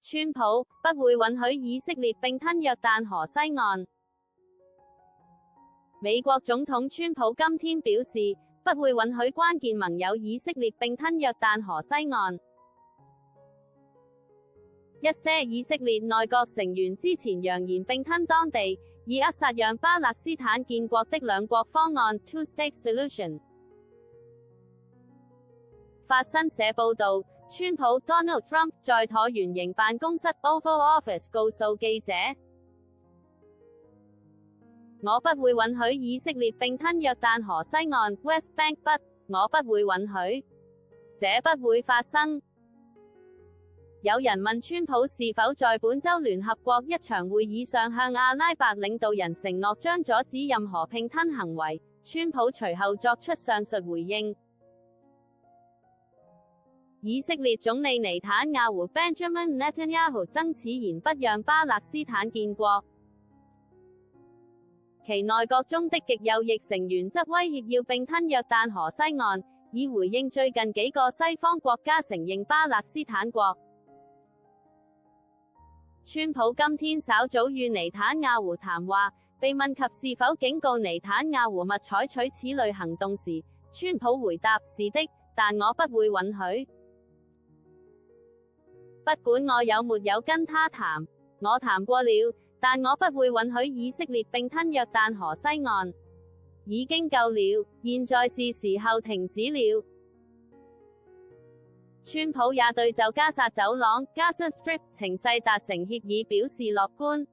川普不會允許以色列併吞約旦河西岸。美國總統川普今天表示，不會允許關鍵盟友以色列併吞約旦河西岸。一些以色列內閣成員之前揚言併吞當地，以扼殺讓巴勒斯坦建國的兩國方案 （Two-State Solution）。法新社報導，川普 Donald Trump 在橢圓形辦公室 Oval Office 告訴記者：我不會允許以色列併吞約旦河西岸 West Bank， 不，我不會允許，這不會發生。有人問川普是否在本週聯合國一場會議上向阿拉伯領導人承諾將阻止任何併吞行為，川普隨後作出上述回應。以色列總理尼坦亞胡 Benjamin Netanyahu 曾矢言不讓巴勒斯坦建國，其內閣中的極右翼成員則威脅要併吞約旦河西岸，以回應最近幾個西方國家承認巴勒斯坦國。川普今天稍早與尼坦亞胡談話，被問及是否警告尼坦亞胡勿採取此類行動時，川普回答：是的，但我不會允許。不管我有沒有跟他談，我談過了，但我不會允許以色列併吞約旦河西岸。已經夠了，現在是時候停止了。川普也對就加薩走廊 Gaza Strip 情勢達成協議表示樂觀。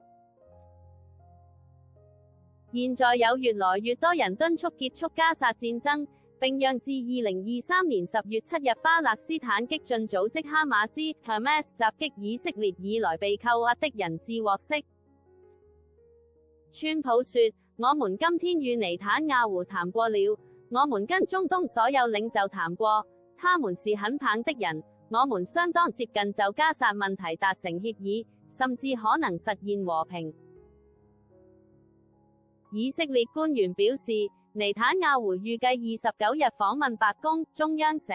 現在有越來越多人敦促結束加薩戰爭，並讓自2023年10月7日巴勒斯坦激進組織哈馬斯 Hamas 襲擊以色列以來被扣押的人質獲釋。川普說：我們今天與尼坦亞胡談過了，我們跟中東所有領袖談過，他們是很棒的人，我們相當接近就加薩問題達成協議，甚至可能實現和平。以色列官員表示，尼坦亞胡預計29日訪問白宮。中央社